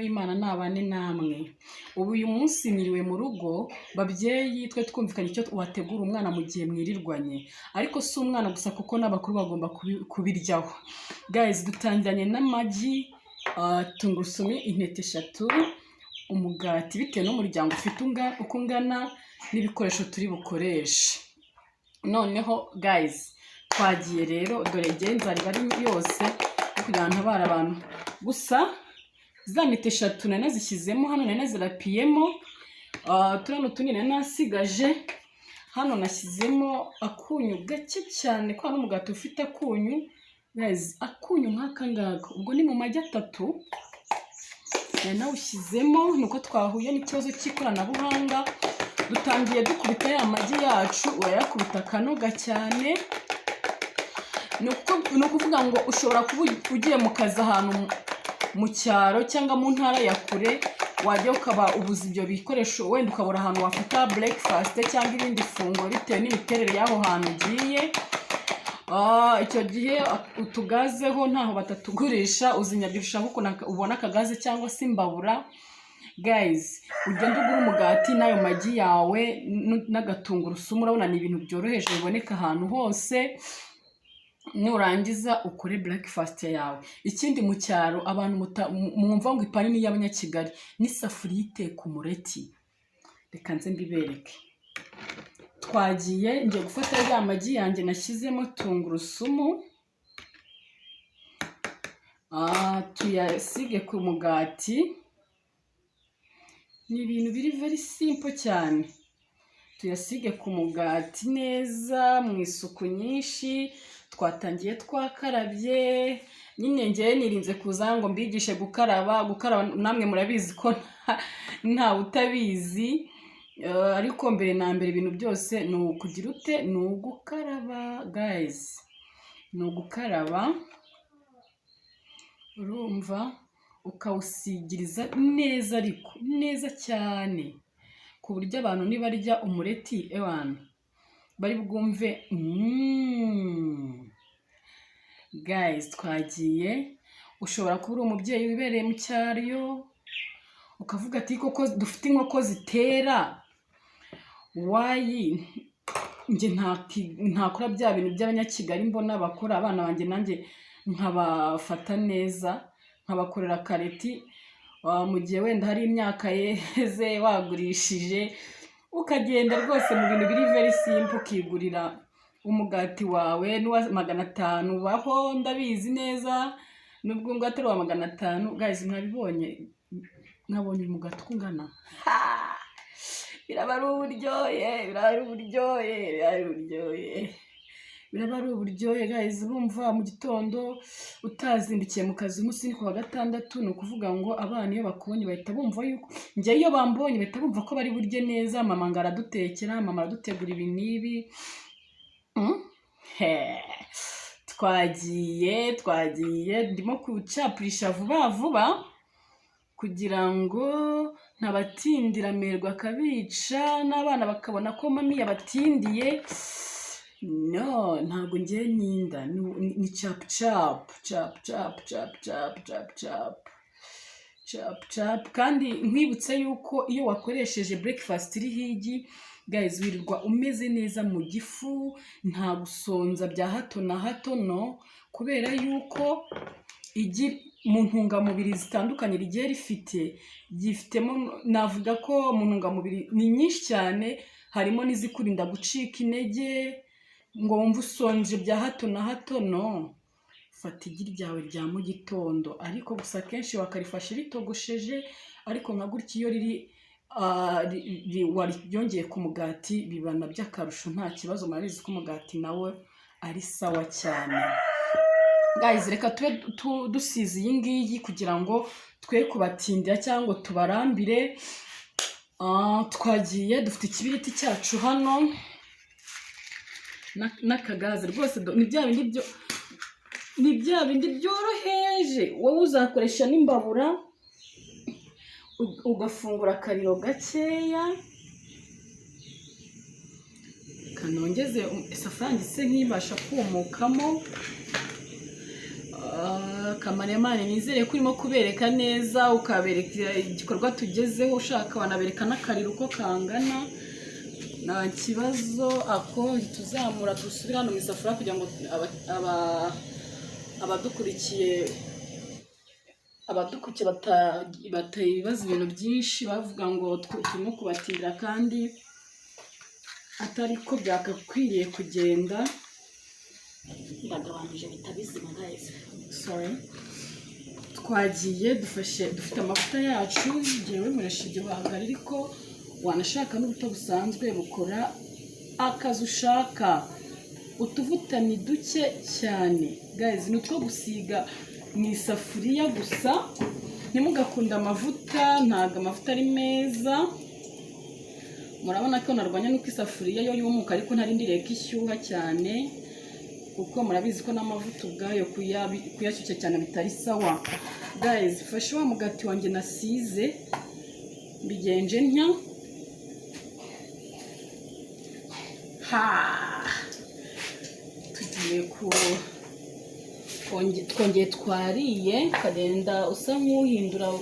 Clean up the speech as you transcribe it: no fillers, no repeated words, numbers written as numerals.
amahoro y'Imana nabane namwe. Ubu uyu munsi niriwe mu rugo, babyeyi twe twumvikanye icyo wategura umwana mu gihe mwirirwanye. Ariko si umwana gusa kuko n'abakuru bagomba kubiryaho. Guys, dutangiranye n'amagi, tungurusumu intete 3, umugati bitewe n'umuryango ufite uko ungana n'ibikoresho turi bukoreshe. Noneho guys, twagiye rero dore genzari bari yose kugira ngo ntabara abantu. Gusa za ntete 3 nane zishyizemo hano, nane zirapiyemo, turano tunini nasigaje hano nashyizemo akunyu gake cyane kwa n'umugati ufite akunyu. Guys, akunyu nk'aka ngaka ubwo ni mu magi 3 nawe ushyizemo. Nuko twahuye n'ikibazo cy'ikoranabuhanga, dutangiye dukubita ya magi yacu, urayakubita kanoga cyane. Nuko kuvuga ngo ushobora kuba ugiye mu kazi ahantu mu cyaro cyangwa mu ntara ya kure, wajya ukaba ubuze ibyo bikoresho, wenda ukabura ahantu wafata breakfast cyangwa ibindi funguro bitewe n'imiterere y'aho hantu ugiye. Icyo gihe utugazeho ntaho batatugurisha, uzinyabyirisha kuko ubona akagaze cyangwa se imbabura. Guys, ugenda ugura umugati n'ayo magi yawe n'agatungurusumu, urabona ni ibintu byoroheje biboneka ahantu hose. Nurangiza ukore breakfast yawe. Ikindi mu cyaro abantu mwumva ngo ipani ni y'Abanyakigali, n'isafuriya iteka umureti. Reka nze mbibereke. Twagiye ngiye gufata ya magi yanjye nashyizemo tungurusumu, tuyasige ku mugati. Ni ibintu biri very simple cyane. Tuyasige ku mugati neza mu isuku nyinshi. Twatangiye twakarabye, nyine ngiye nirinze kuza ngo mbigishe gukaraba. Namwe murabizi ko nta utabizi, ariko mbere na mbere ibintu byose ni ukugira ute, ni ugukaraba. Guys, ni ugukaraba, urumva, ukawusigiriza neza, ariko neza cyane ku buryo abantu nibarya umureti bari bwumve. Guys, twagiye. Ushobora kuba uri umubyeyi wibereye mu cyaro ukavuga ati koko dufite inkoko zitera, wayi nge ntakora bya bintu by'Abanyakigali mbona bakora. Abana banjye nanjye nkabafata neza, nkabakorera kareti. Mu gihe wenda hari imyaka yeze wagurishije, ukagenda rwose mu bintu biri very simple, ukigurira umugati wawe n'uwa 500 baho. Ndabizi neza nubwo ngo atari wa 500. Guys, mwabibonye, mwabonye umugati ungana. Biraba ari uburyohe. Guys, urumva mu gitondo utazindukiye mu kazi umunsi ni ku wa gatandatu, ni ukuvuga ngo abana iyo bakubonye bahita bumva yuko, njye iyo bambonye bahita bumva ko bari burye neza. Mama ngo aradutekera, mama aradutegura ibi n'ibi. Twagiye ndimo kucapurisha vuba kugira ngo ntabatindira amerwa akabica, n'abana bakabona ko mami yabatindiye. No, ntabwo ngiye ninda, ni chap. Kandi nkwibutse yuko iyo wakoresheje breakfast iri higi, guys, wirirwa umeze neza mu gifu, nta gusonza bya hato na hato, no, kubera yuko igi mu ntungamubiri zitandukanye rigiye gifitemo. Navuga ko mu ntungamubiri ni nyinshi cyane, harimo n'izikurinda gucika intege ngo wumve usonje bya hato na hato, no. Fata igi ryawe rya mu gitondo, ariko gusa kenshi wakarifashe ritogosheje, ariko nka gutya iyo waryongeye ku mugati biba na by'akarusho, nta kibazo. Murabizi ko umugati nawe ari sawa cyane. Guys, reka tube dusize iyi ngiyi kugira ngo twe kubatindira cyangwa tubarambire. Twagiye dufite ikibiriti cyacu hano n'akagaze. Rwose ni bya bindi byoroheje. Wowe uzakoresha n'imbabura, ugafungura akariro gakeya, kanongeze isafuriya ngise nk'ibasha kumukamo. kamaremane nizere ko urimo kubereka neza, ukabereka igikorwa tugezeho, ushaka wanabereka n'akariro uko kangana. Nta kibazo, ako tuzamura dusubire hano mu isafuriya kugira ngo abadukurikiye batayibaza ibintu byinshi bavuga ngo turimo kubatindira kandi atari ko byakakwiriye kugenda. Ndagabanije bitabizima guys, sorry. Twagiye dufite amavuta yacu, ngewe nkoresha igihwagari ariko wanashaka n'ubuto busanzwe bukora akazi ushaka. Utuvuta ni duke cyane guys, ni utwo gusiga mu isafuriya gusa, ntimugakunde amavuta, ntabwo amavuta ari meza. Murabona ko narwanya nuko isafuriya yo yumuka ariko ntarindiriye ko ishyuha cyane, kuko murabizi ko n'amavuta ubwayo kuyashyushya cyane bitari sawa. Guys, fashe wa mugati wanjye nasize mbigenje ntya, tugiye twongeye twariye, ukagenda usa nk'uhindura